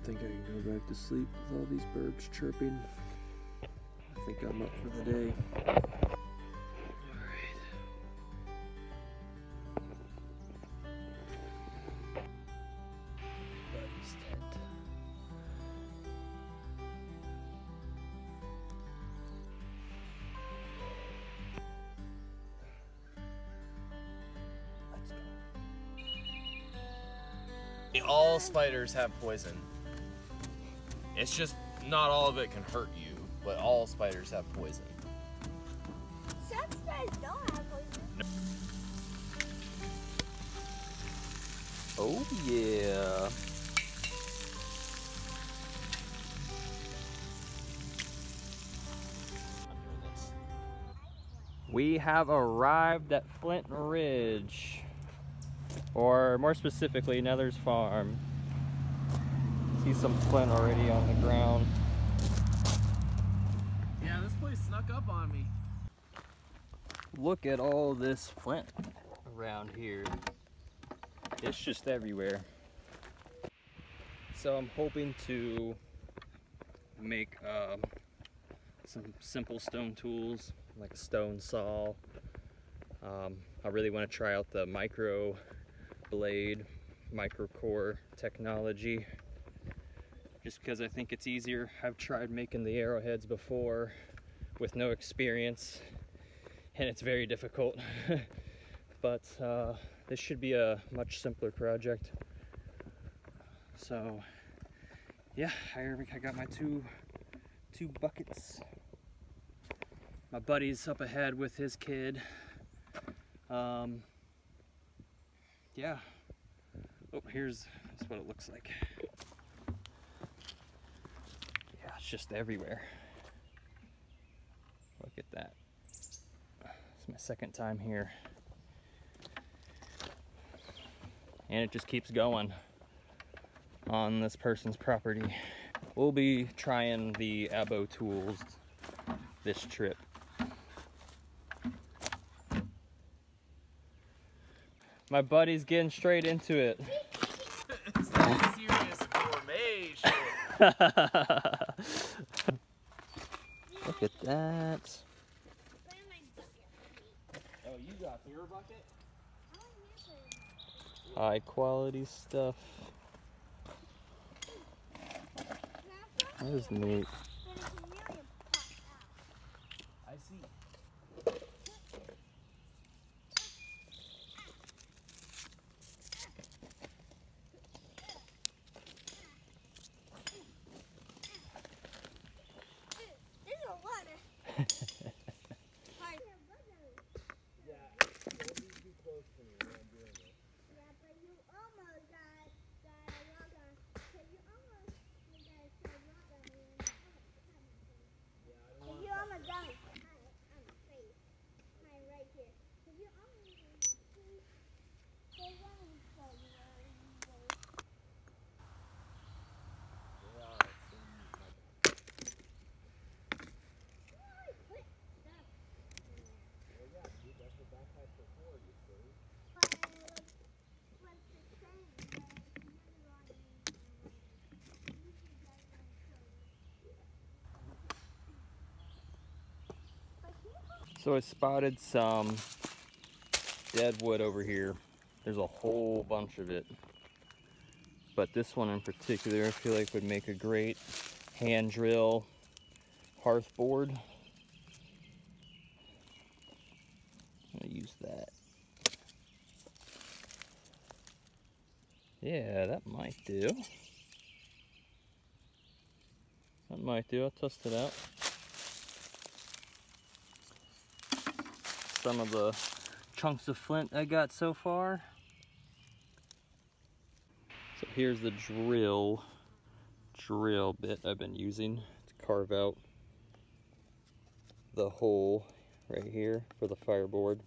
think I can go back to sleep with all these birds chirping. I think I'm up for the day. Alright. Buddy's tent. Let's go. All spiders have poison. It's just not all of it can hurt you, but all spiders have poison. Some spiders don't have poison. No. Oh yeah. We have arrived at Flintridge, or more specifically, Nether's farm. See some flint already on the ground. Yeah, this place snuck up on me. Look at all this flint around here. It's just everywhere. So I'm hoping to make some simple stone tools, like a stone saw. I really want to try out the micro blade, micro core technology, just because I think it's easier. I've tried making the arrowheads before with no experience, and it's very difficult. But this should be a much simpler project. So yeah, I got my two buckets. My buddy's up ahead with his kid. Yeah. Oh, here's what it looks like. Yeah, it's just everywhere. Look at that. It's my second time here. And it just keeps going on this person's property. We'll be trying the abo tools this trip. My buddy's getting straight into it. It's that serious gourmet shit. Look at that. Oh, you got your bucket? High quality stuff. That is neat. I see. There's a lot of... So I spotted some dead wood over here. There's a whole bunch of it. But this one in particular I feel like would make a great hand drill hearth board. I'm gonna use that. Yeah, that might do. That might do. I'll test it out. Some of the chunks of flint I got so far. So here's the drill bit I've been using to carve out the hole right here for the fireboard.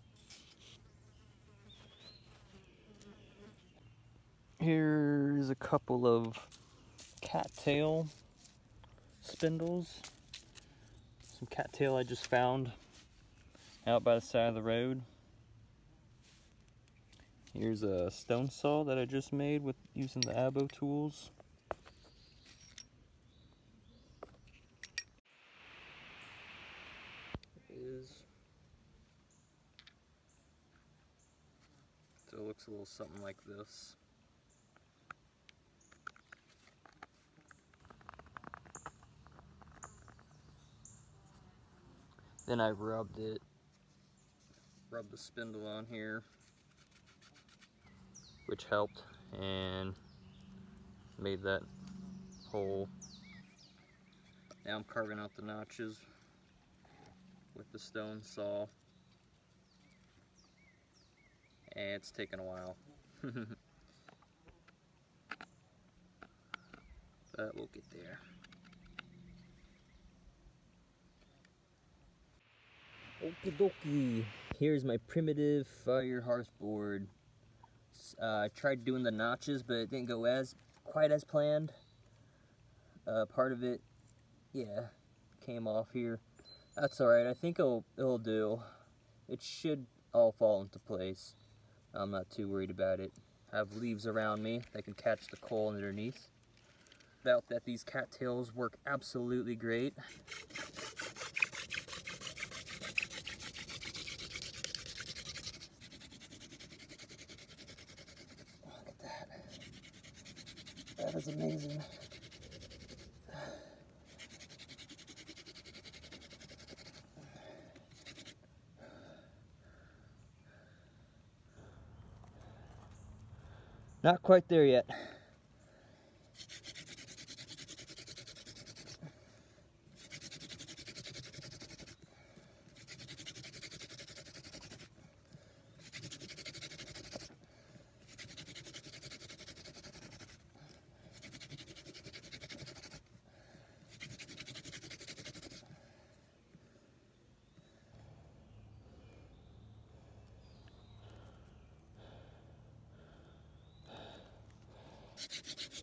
Here's a couple of cattail spindles. Some cattail I just found out by the side of the road. Here's a stone saw that I just made with using the abo tools. is. So it looks a little something like this. Then I rubbed the spindle on here, which helped and made that hole. Now I'm carving out the notches with the stone saw, and it's taken a while. But we'll get there. Okie dokie. Here's my primitive fire hearth board. I tried doing the notches, but it didn't go quite as planned. Part of it, yeah, came off here. That's alright, I think it'll do. It should all fall into place. I'm not too worried about it. I have leaves around me that can catch the coal underneath. Doubt that these cattails work absolutely great. Look at that. That is amazing. Not quite there yet.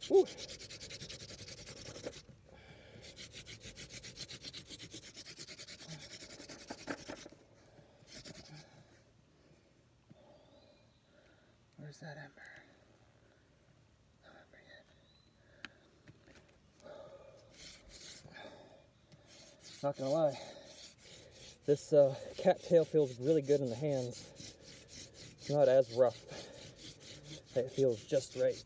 Woo. Where's that ember? No ember yet. Not gonna lie, this cattail feels really good in the hands. It's not as rough. It feels just right.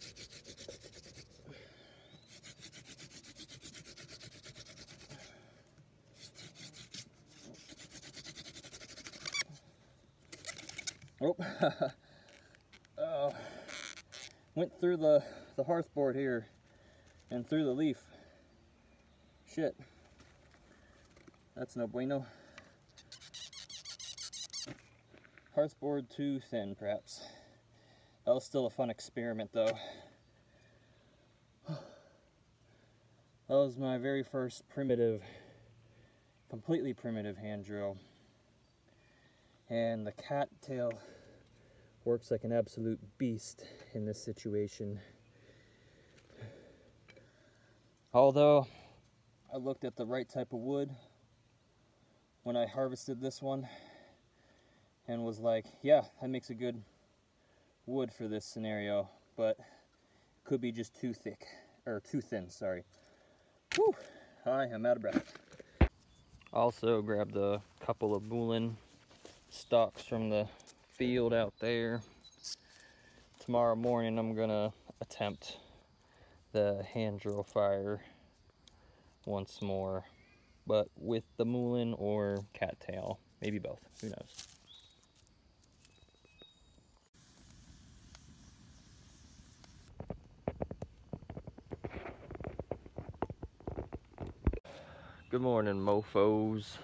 Oh, went through the hearth board here and through the leaf. Shit, that's no bueno. Hearth board too thin, perhaps. That was still a fun experiment, though. That was my very first completely primitive hand drill. And the cattail works like an absolute beast in this situation. Although I looked at the right type of wood when I harvested this one and was like, yeah, that makes a good wood for this scenario, but it could be just too thick, or too thin, sorry. Whew, I am out of breath. Also grabbed a couple of Mullein stalks from the field out there. Tomorrow morning I'm gonna attempt the hand drill fire once more, but with the Mullein or cattail, maybe both, who knows. Good morning, mofos.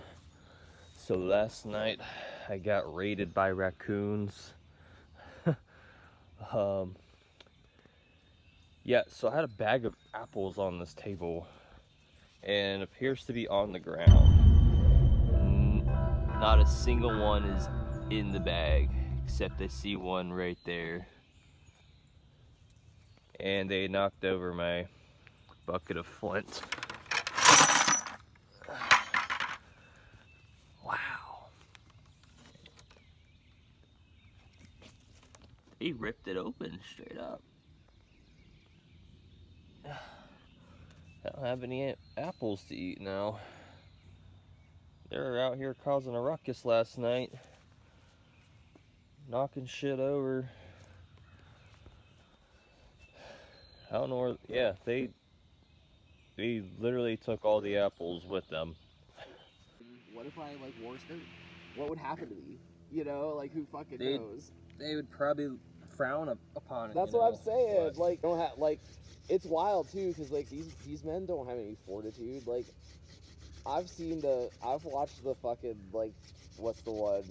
So last night I got raided by raccoons. Yeah, so I had a bag of apples on this table and it appears to be on the ground. Not a single one is in the bag, except I see one right there. And they knocked over my bucket of flint. Wow. He ripped it open straight up. I don't have any apples to eat now. They were out here causing a ruckus last night. Knocking shit over. I don't know where, yeah, they literally took all the apples with them. What if I like wore skirt? What would happen to me? You know, like who fucking knows? They would probably frown upon it. That's you what know, I'm saying. but- Like, don't have like, it's wild too, because like these men don't have any fortitude. Like, I've watched the fucking like, what's the one,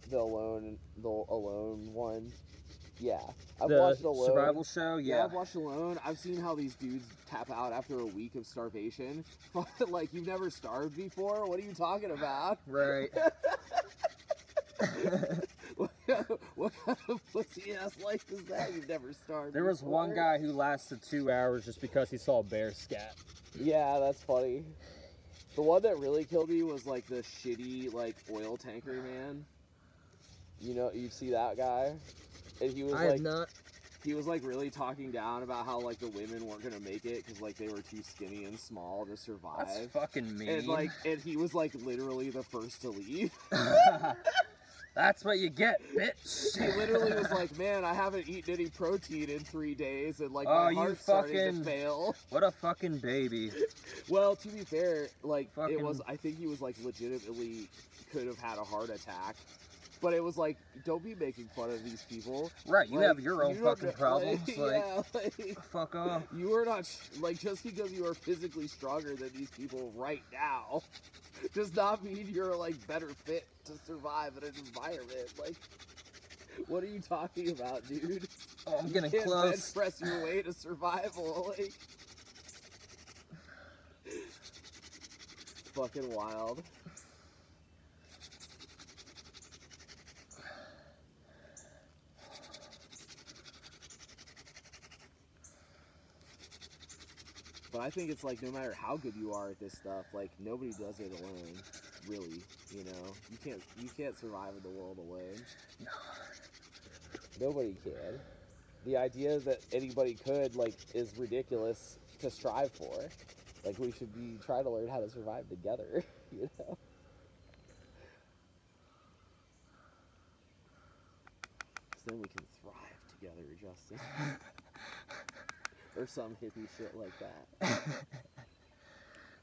the alone one. Yeah, I've watched Alone. Survival show. Yeah, I've watched Alone. I've seen how these dudes tap out after a week of starvation. Like, you've never starved before? What are you talking about? Right. What kind of pussy ass life is that? You've never starved. There was one guy who lasted 2 hours just because he saw a bear scat. Yeah, that's funny. The one that really killed me was like the shitty like oil tanker man. You know, you see that guy? And he was he was like really talking down about how like the women weren't gonna make it because like they were too skinny and small to survive. That's fucking mean. And he was like literally the first to leave. That's what you get, bitch. He literally was like, man, I haven't eaten any protein in 3 days and like my heart's starting to fail. What a fucking baby. Well, to be fair, like Fucking- it was, I think he was like legitimately could have had a heart attack. But it was like, don't be making fun of these people. Right, you like, have your own fucking problems. Like, yeah, like, fuck off. you are not, like, just because you are physically stronger than these people right now does not mean you're, like, better fit to survive in an environment. Like, what are you talking about, dude? Oh, I'm getting You can't close. bench press your way to survival, like. Fucking wild. But I think it's like no matter how good you are at this stuff, like nobody does it alone, really. You know, you can't survive in the world alone. Nobody can. The idea that anybody could like is ridiculous to strive for. Like we should be trying to learn how to survive together. You know. Because then we can thrive together, Justin. Or some hippie shit like that.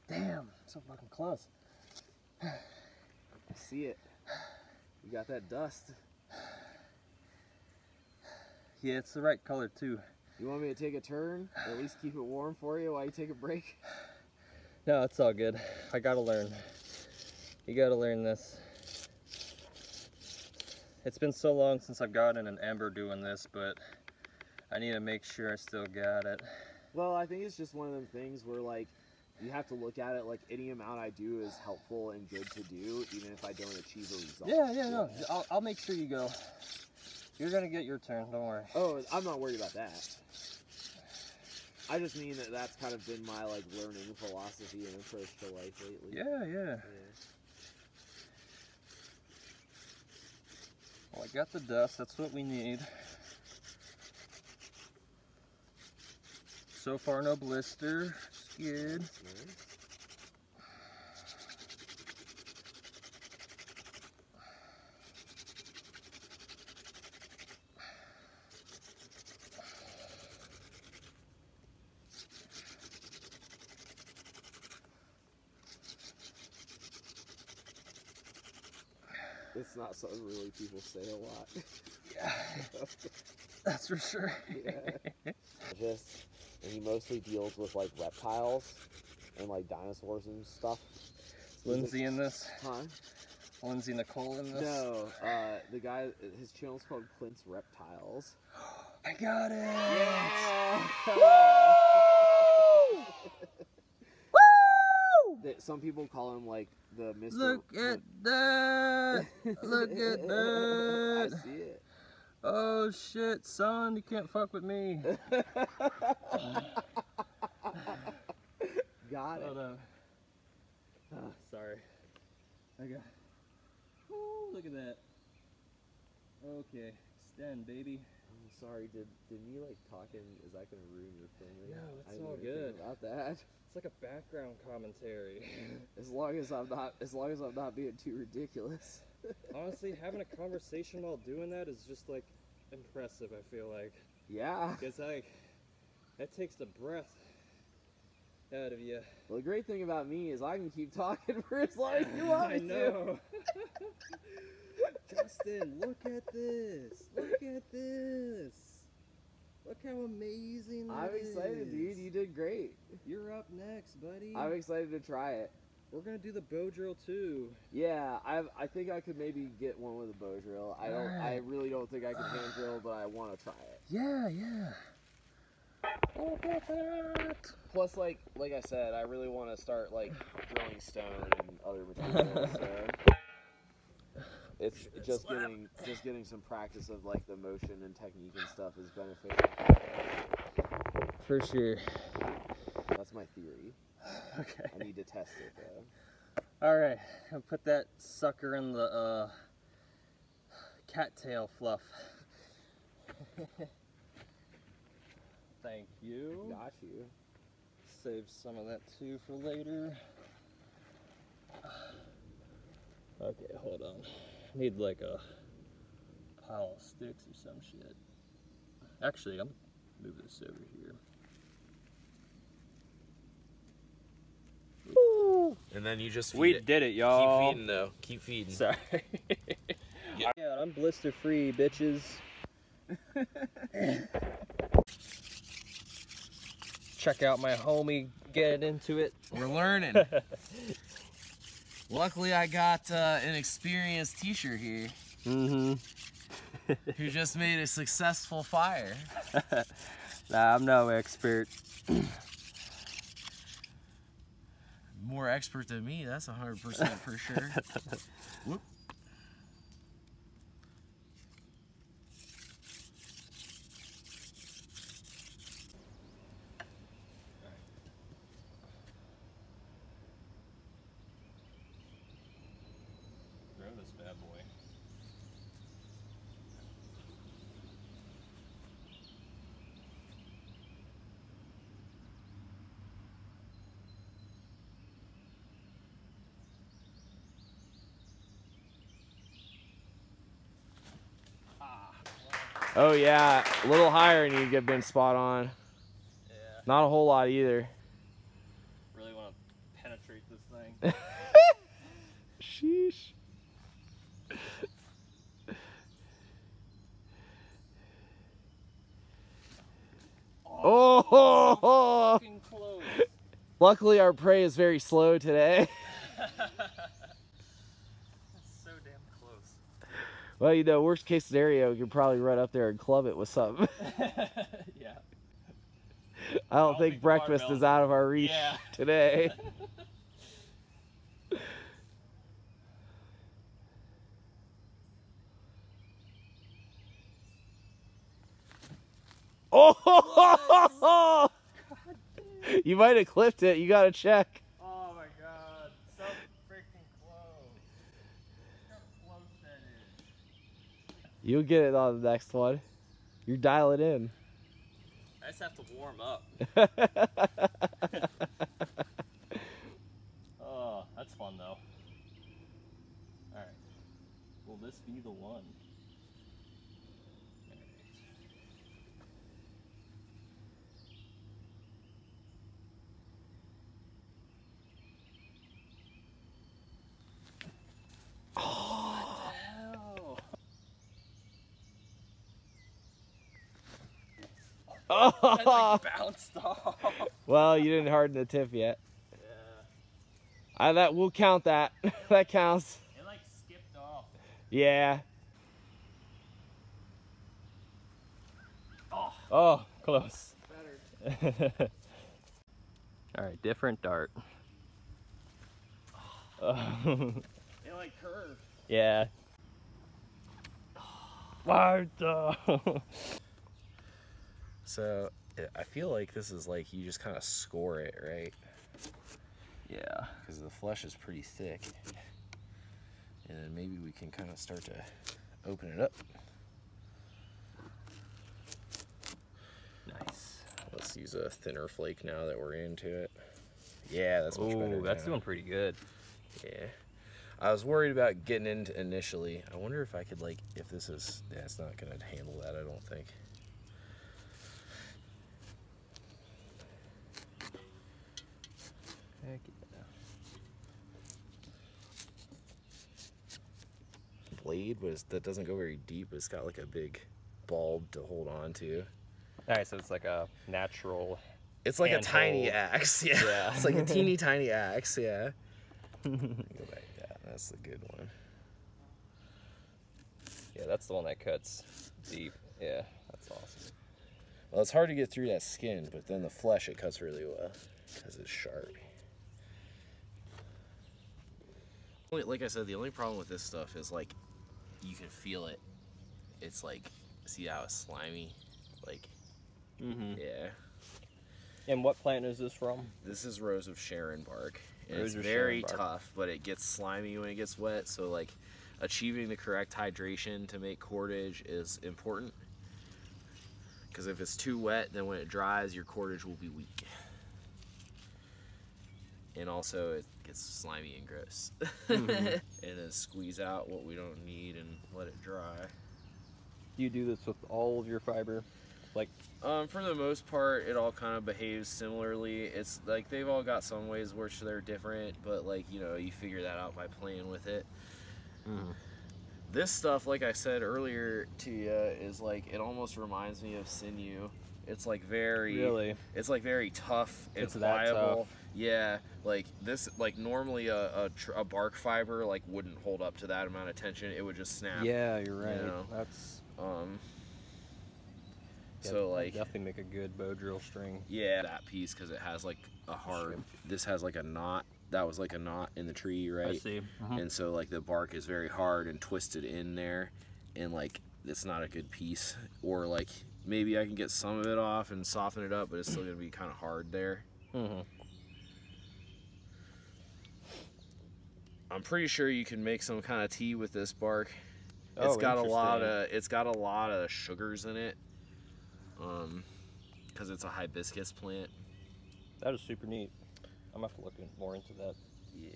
Damn, so fucking close. I see it. You got that dust. Yeah, it's the right color too. You want me to take a turn? Or at least keep it warm for you while you take a break? No, it's all good. I gotta learn. You gotta learn this. It's been so long since I've gotten an ember doing this, but I need to make sure I still got it. Well, I think it's just one of them things where, like, you have to look at it like any amount I do is helpful and good to do, even if I don't achieve a result. Yeah, no. I'll make sure you go. You're gonna get your turn, don't worry. Oh, I'm not worried about that. I just mean that that's kind of been my, like, learning philosophy and approach to life lately. Yeah. Well, I got the dust. That's what we need. So far, no blister. It's good. It's not something really people say a lot. Yeah, that's for sure. Yeah. And he mostly deals with like reptiles and like dinosaurs and stuff. Is Lindsay in this? Huh? Lindsay Nicole in this? No, the guy, his channel's called Clint's Reptiles. I got it! Yeah! Woo! Woo! Some people call him like the Mr. Look at that! Look at that! I see it. Oh shit, son, you can't fuck with me. Got it. Hold on. Sorry. Okay. Woo, look at that. Okay, extend, baby. I'm sorry, did me like talking, is that gonna ruin your thing? No, it's I didn't all even think good. about that. It's like a background commentary. As long as I'm not being too ridiculous. Honestly, having a conversation while doing that is just like impressive, I feel like. Yeah. Because like, that takes the breath out of you. Well, the great thing about me is I can keep talking for as long as you want me I know. Justin, look at this. Look at this. Look how amazing that I'm excited, dude. You did great. You're up next, buddy. I'm excited to try it. We're gonna do the bow drill too. Yeah, I think I could maybe get one with a bow drill. I really don't think I can hand drill, but I want to try it. Yeah, yeah. Look at that. Plus, like I said, I really want to start like drilling stone and other materials. So it's just getting some practice of like the motion and technique and stuff is beneficial. For sure. That's my theory. Okay. I need to test it though. All right, I'll put that sucker in the cattail fluff. Thank you. Got you. Save some of that too for later. Okay, hold on. Need like a pile of sticks or some shit. Actually, I'm gonna move this over here. Woo! And then you just feed We it. did it, y'all. Keep feeding though. Keep feeding. Sorry. Yeah. Yeah, I'm blister free, bitches. Check out my homie get into it. We're learning. Luckily, I got an experienced teacher here who just made a successful fire. Nah, I'm no expert. More expert than me, that's 100% for sure. Whoop. Throw this bad boy. Oh yeah, a little higher and you get been spot on. Yeah. Not a whole lot either. Really want to penetrate this thing. Sheesh. Oh! Fucking close. Luckily, our prey is very slow today. That's so damn close. Well, you know, worst case scenario, you could probably run up there and club it with something. Yeah. I don't think breakfast is out of our reach today. Oh! You might have clipped it. You gotta check. Oh my god, so freaking close. Look how close that is. You'll get it on the next one. You're dialing in. I just have to warm up. Oh, that's fun though. Alright. Will this be the one? Oh. That like bounced off. Well, you didn't harden the tip yet. Yeah. That we'll count that. That counts. It like skipped off. Yeah. Oh. Oh, close. Better. All right, different dart. It like curved. Yeah. What the? So I feel like this is like you just kind of score it, right? Yeah. Because the flesh is pretty thick. And then maybe we can kind of start to open it up. just use a thinner flake now that we're into it. Yeah, that's much better. That's doing pretty good. Yeah. I was worried about getting into initially. I wonder if I could, like, if this is... Yeah, it's not going to handle that, I don't think. Heck yeah. Blade, but that doesn't go very deep. It's got, like, a big bulb to hold on to. Alright, so it's like a natural... It's like a tiny axe, yeah. It's like a teeny tiny axe, yeah. Go back. Yeah, that's the good one. Yeah, that's the one that cuts deep. Yeah, that's awesome. Well, it's hard to get through that skin, but then the flesh, it cuts really well because it's sharp. Like I said, the only problem with this stuff is, like, you can feel it. It's like, see how it's slimy? Like, yeah. And what plant is this from? This is Rose of Sharon bark. And it's very tough, but it gets slimy when it gets wet. So, like, achieving the correct hydration to make cordage is important. Because if it's too wet, then when it dries, your cordage will be weak. And also, it gets slimy and gross. And then squeeze out what we don't need and let it dry. You do this with all of your fiber? Like, for the most part, it all kind of behaves similarly. It's like they've all got some ways which they're different, but, like, you know, you figure that out by playing with it. This stuff, like I said earlier to you, is like, it almost reminds me of sinew. It's like very, it's like very tough and pliable. Yeah, like this, like normally a bark fiber like wouldn't hold up to that amount of tension. It would just snap. Yeah, you're right. You know? That's so like definitely make a good bow drill string. Yeah, that piece because it has like a hard. This has like a knot. That was like a knot in the tree, right? I see. And so like the bark is very hard and twisted in there, and like it's not a good piece. Or like maybe I can get some of it off and soften it up, but it's still gonna be kind of hard there. I'm pretty sure you can make some kind of tea with this bark. It's got a lot of sugars in it. Because it's a hibiscus plant. That is super neat. I'm gonna have to look more into that. Yeah.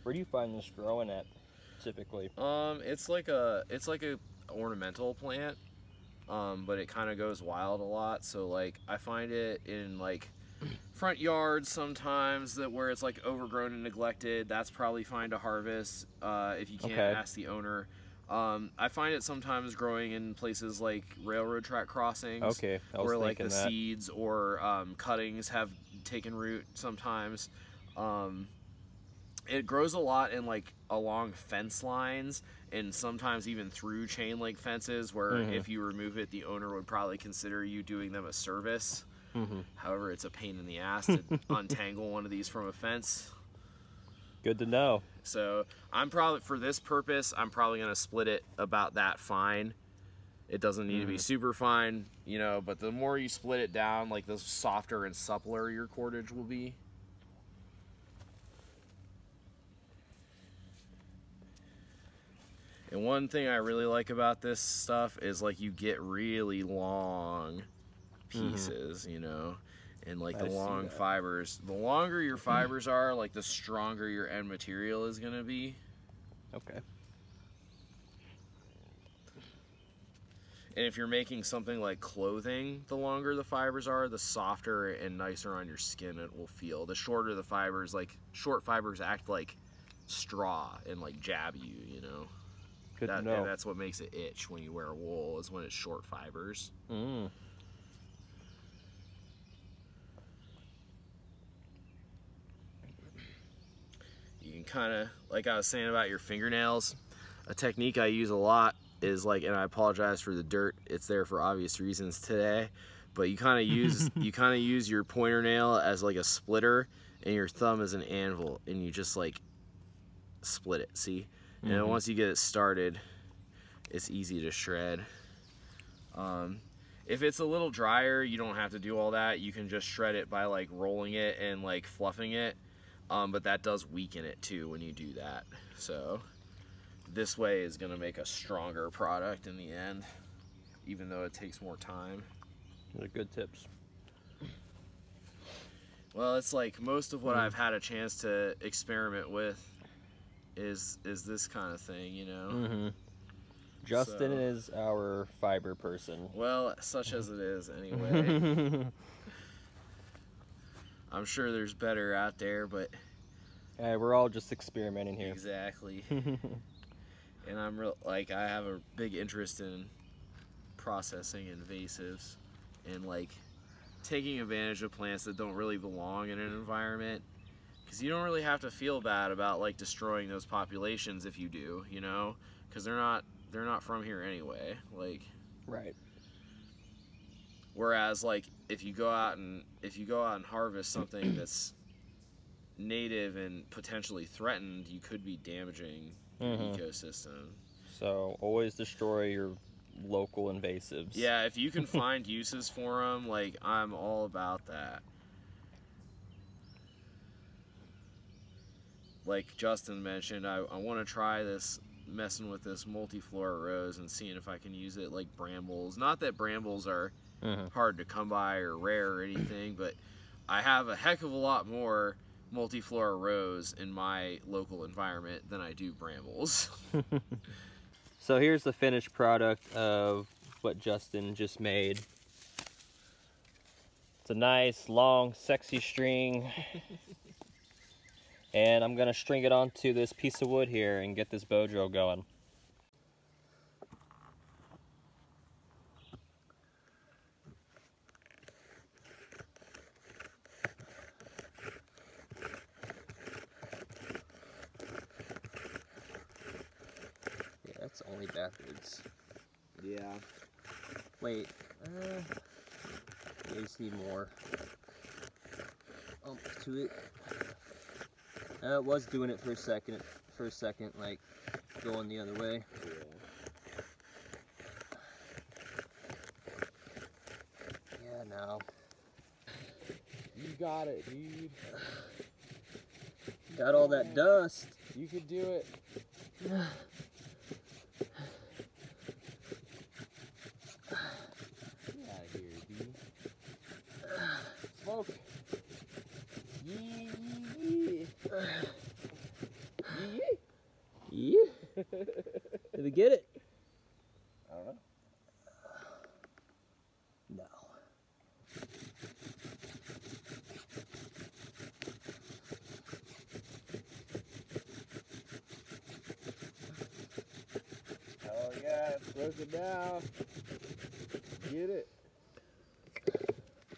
Where do you find this growing at, typically? It's like a ornamental plant, but it kind of goes wild a lot. So like I find it in like front yards sometimes where it's like overgrown and neglected. That's probably fine to harvest if you can't ask the owner. I find it sometimes growing in places like railroad track crossings, where like the seeds or cuttings have taken root sometimes. It grows a lot in like along fence lines and sometimes even through chain link fences where if you remove it, the owner would probably consider you doing them a service. However, it's a pain in the ass to untangle one of these from a fence. Good to know. So I'm probably, for this purpose, I'm probably going to split it about that fine. It doesn't need to be super fine, you know, but the more you split it down, like the softer and suppler your cordage will be. And one thing I really like about this stuff is like you get really long pieces, you know, and like the long fibers. The longer your fibers are, like the stronger your end material is going to be. Okay. And if you're making something like clothing, the longer the fibers are, the softer and nicer on your skin it will feel. The shorter the fibers, like short fibers act like straw and like jab you, you know. Good to know. And that's what makes it itch when you wear wool, is when it's short fibers. You can kind of, like I was saying about your fingernails, a technique I use a lot is like, and I apologize for the dirt, it's there for obvious reasons today, but you kind of use use your pointer nail as like a splitter and your thumb as an anvil, and you just like split it, see? And then once you get it started, it's easy to shred. If it's a little drier, you don't have to do all that. You can just shred it by like rolling it and like fluffing it. But that does weaken it too when you do that. So this way is gonna make a stronger product in the end, even though it takes more time. Those are good tips. Well, it's like most of what I've had a chance to experiment with is this kind of thing, you know. Justin is our fiber person. Well, such as it is, anyway. I'm sure there's better out there, but we're all just experimenting here. Exactly. And I'm I have a big interest in processing invasives and like taking advantage of plants that don't really belong in an environment, because you don't really have to feel bad about like destroying those populations if you do, you know, because they're not from here anyway. Like, right. Whereas like if you go out and harvest something that's native and potentially threatened, you could be damaging the ecosystem. So always destroy your local invasives. Yeah, if you can find uses for them, like, I'm all about that. Like Justin mentioned, I want to try this, messing with this multiflora rose and seeing if I can use it like brambles. Not that brambles are hard to come by or rare or anything, but I have a heck of a lot more multiflora rose in my local environment than I do brambles. So here's the finished product of what Justin just made. It's a nice, long, sexy string. And I'm gonna string it onto this piece of wood here and get this bow drill going. Yeah, that's only backwards. Yeah. Wait, you just need more to it. It was doing it for a second, like going the other way. Yeah, now. You got it, dude. Got all that dust. You could do it. Get out of here, dude. Smoke. Yee. Yeah. Did we get it? I don't know. No. Oh yeah, it's broken down. Get it.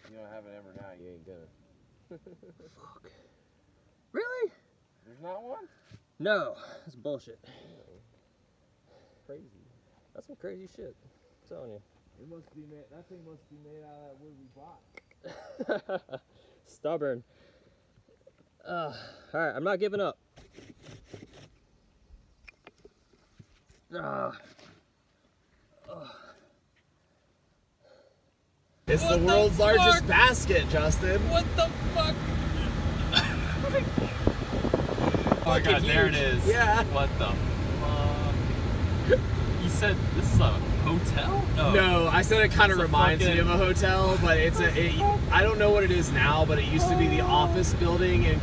You don't have an ember now, you ain't gonna. Fuck. Really? There's not one? No, that's bullshit. Crazy. That's some crazy shit. I'm telling you. It must be made. That thing must be made out of that wood we bought. Stubborn. Alright, I'm not giving up. It's the world's largest basket, Justin. What the fuck? Oh my god, there it is. Yeah. What the fuck? You said this is a hotel? No, I said it kind of reminds me of a hotel, but it's I don't know what it is now, but it used to be the office building in